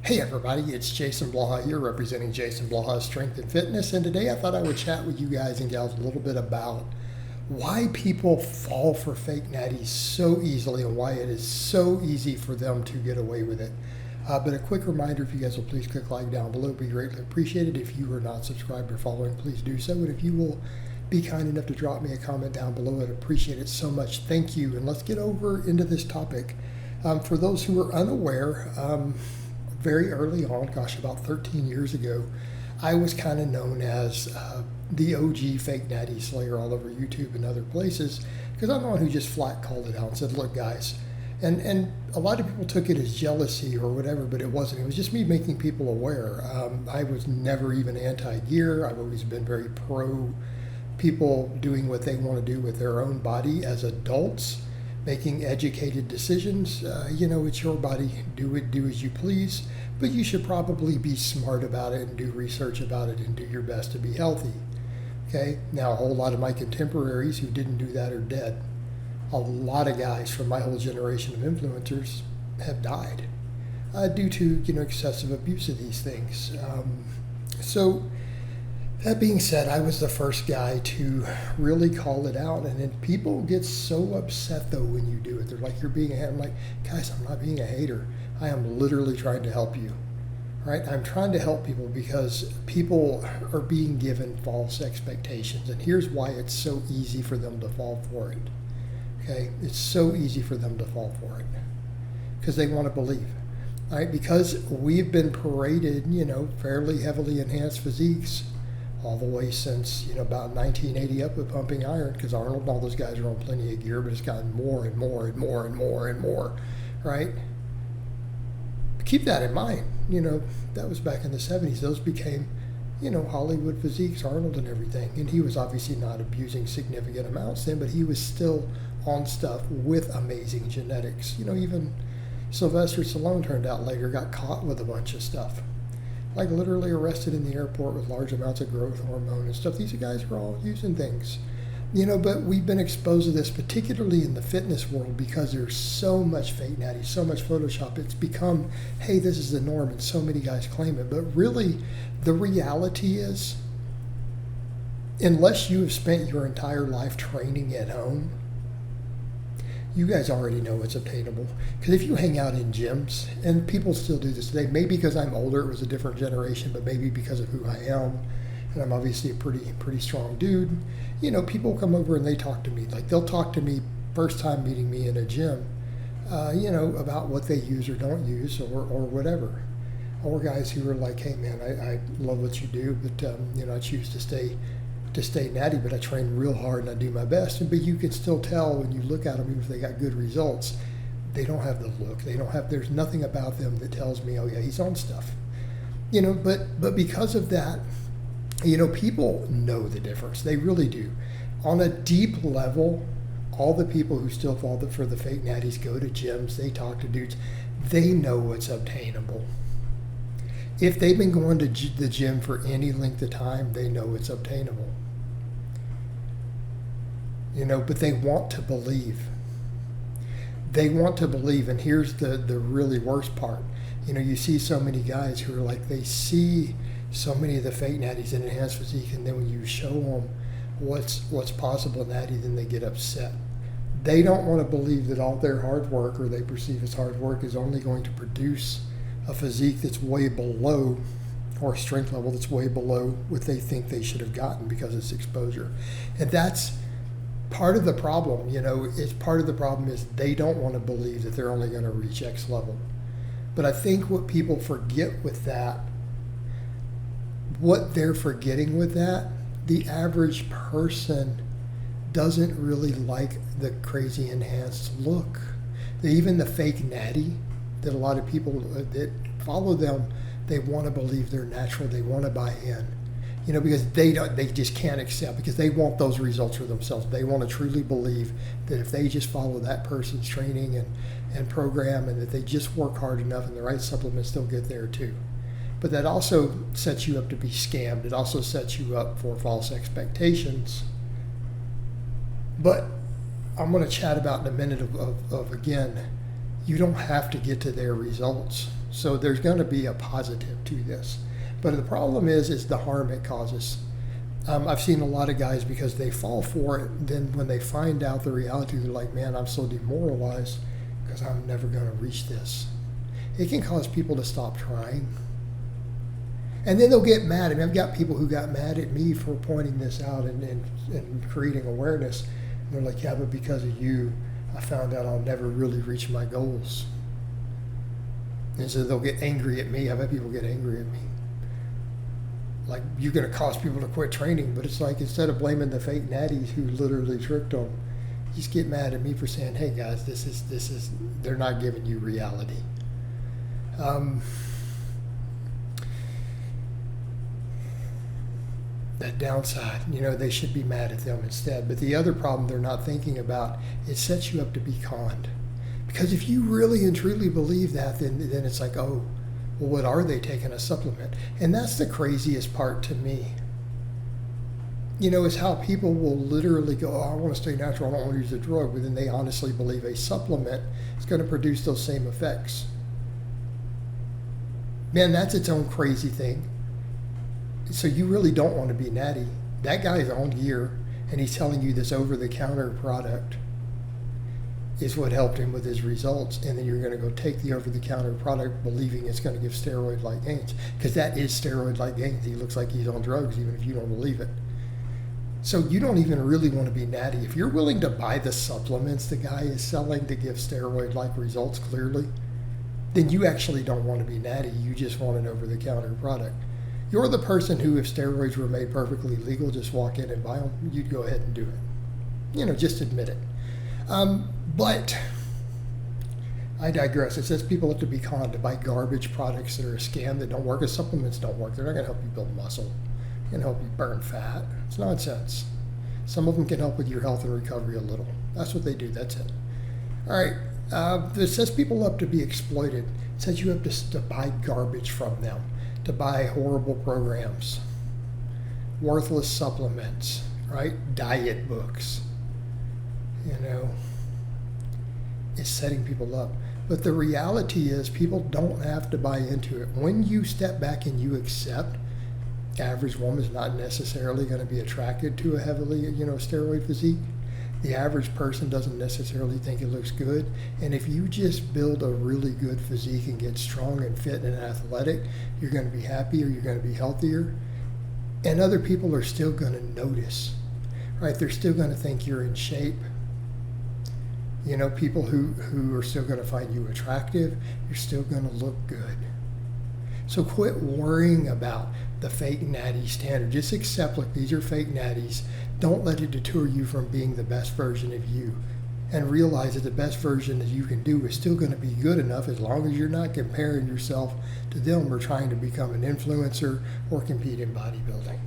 Hey everybody, it's Jason Blaha here representing Jason Blaha Strength and Fitness, and today I thought I would chat with you guys and gals a little bit about why people fall for fake natties so easily and why it is so easy for them to get away with it. But a quick reminder, if you guys will please click like down below, it would be greatly appreciated. If you are not subscribed or following, please do so, and if you will be kind enough to drop me a comment down below, I'd appreciate it so much. Thank you, and let's get over into this topic. For those who are unaware, very early on, about 13 years ago, I was kind of known as the OG fake natty slayer all over YouTube and other places, because I'm the one who just flat called it out and said, look guys, and a lot of people took it as jealousy or whatever, but it wasn't. It was just me making people aware. I was never even anti-gear. I've always been very pro people doing what they want to do with their own body as adults, making educated decisions. It's your body. Do as you please, but you should probably be smart about it and do research about it and do your best to be healthy. Okay, now a whole lot of my contemporaries who didn't do that are dead. A lot of guys from my whole generation of influencers have died due to excessive abuse of these things. So that being said, I was the first guy to really call it out, and then people get so upset though when you do it. They're like, you're being a hater. I'm like, guys, I'm not being a hater. I am literally trying to help you, right? I'm trying to help people because people are being given false expectations, and here's why it's so easy for them to fall for it, okay? It's so easy for them to fall for it because they want to believe, right? Because we've been paraded, fairly heavily enhanced physiques all the way since about 1980 up with pumping iron, because Arnold and all those guys are on plenty of gear, but it's gotten more and more and more and more and more, right? Keep that in mind. That was back in the 70s. Those became Hollywood physiques, Arnold and everything, and he was obviously not abusing significant amounts then, but he was still on stuff with amazing genetics. Even Sylvester Stallone turned out later got caught with a bunch of stuff, like literally arrested in the airport with large amounts of growth hormone and stuff. These guys are all using things, but we've been exposed to this, particularly in the fitness world, because there's so much fake natty, so much Photoshop. It's become, hey, this is the norm, and so many guys claim it. But really, the reality is, unless you have spent your entire life training at home, you guys already know it's obtainable. Because if you hang out in gyms, and people still do this today, maybe because I'm older, it was a different generation, but maybe because of who I am, and I'm obviously a pretty strong dude, people come over and they talk to me. Like, they'll talk to me first time meeting me in a gym, about what they use or don't use or whatever. Or guys who are like, hey man, I love what you do, but I choose to stay natty, but I train real hard and I do my best. But you can still tell when you look at them, even if they got good results, they don't have the look. There's nothing about them that tells me, oh yeah, he's on stuff. But because of that, people know the difference. They really do. On a deep level, all the people who still fall for the fake natties go to gyms, they talk to dudes, they know what's obtainable. If they've been going to the gym for any length of time, they know it's obtainable. But they want to believe. They want to believe, and here's the really worst part. You see so many guys who are like, they see so many of the fake natties in enhanced physique, and then when you show them what's possible in natty, then they get upset. They don't want to believe that all their hard work, or they perceive as hard work, is only going to produce a physique that's way below, or a strength level that's way below what they think they should have gotten because it's exposure. And that's part of the problem. It's part of the problem is they don't want to believe that they're only going to reach X level. But I think what people forget with that, what they're forgetting with that, the average person doesn't really like the crazy enhanced look. Even the fake natty, that a lot of people that follow them, they want to believe they're natural, they want to buy in, because they just can't accept, because they want those results for themselves. They want to truly believe that if they just follow that person's training and program, and that they just work hard enough and the right supplements, they'll get there too. But that also sets you up to be scammed. It also sets you up for false expectations. But I'm going to chat about in a minute of again, you don't have to get to their results. So there's going to be a positive to this. But the problem is the harm it causes. I've seen a lot of guys, because they fall for it, then when they find out the reality, they're like, man, I'm so demoralized because I'm never going to reach this. It can cause people to stop trying. And then they'll get mad. I mean, I've got people who got mad at me for pointing this out and creating awareness. And they're like, yeah, but because of you, I found out I'll never really reach my goals. And so they'll get angry at me. I've had people get angry at me. Like, you're going to cause people to quit training. But it's like, instead of blaming the fake natties who literally tricked them, just get mad at me for saying, hey guys, this is they're not giving you reality. That downside, they should be mad at them instead. But the other problem they're not thinking about, it sets you up to be conned. Because if you really and truly believe that, then it's like, oh, well, what are they taking a supplement? And that's the craziest part to me. Is how people will literally go, oh, I want to stay natural, I don't want to use a drug, but then they honestly believe a supplement is going to produce those same effects. Man, that's its own crazy thing. So you really don't want to be natty. That guy's on gear, and he's telling you this over-the-counter product is what helped him with his results, and then you're going to go take the over-the-counter product believing it's going to give steroid-like gains, because that is steroid-like gains. He looks like he's on drugs, even if you don't believe it. So you don't even really want to be natty. If you're willing to buy the supplements the guy is selling to give steroid-like results clearly, then you actually don't want to be natty. You just want an over-the-counter product. You're the person who, if steroids were made perfectly legal, just walk in and buy them, you'd go ahead and do it. Just admit it. But I digress. It says people have to be conned to buy garbage products that are a scam, that don't work. As supplements don't work. They're not going to help you build muscle. They're going to help you burn fat. It's nonsense. Some of them can help with your health and recovery a little. That's what they do. That's it. All right. It says people have to be exploited. It says you have to buy garbage from them, to buy horrible programs, worthless supplements, right? Diet books. It's setting people up. But the reality is people don't have to buy into it. When you step back and you accept the average woman is not necessarily going to be attracted to a heavily, steroid physique. The average person doesn't necessarily think it looks good. And if you just build a really good physique and get strong and fit and athletic, you're going to be happier, you're going to be healthier. And other people are still going to notice, right? They're still going to think you're in shape. People who are still going to find you attractive, you're still going to look good. So quit worrying about the fake natty standard. Just accept, look, these are fake natties. Don't let it deter you from being the best version of you. And realize that the best version that you can do is still going to be good enough, as long as you're not comparing yourself to them or trying to become an influencer or compete in bodybuilding.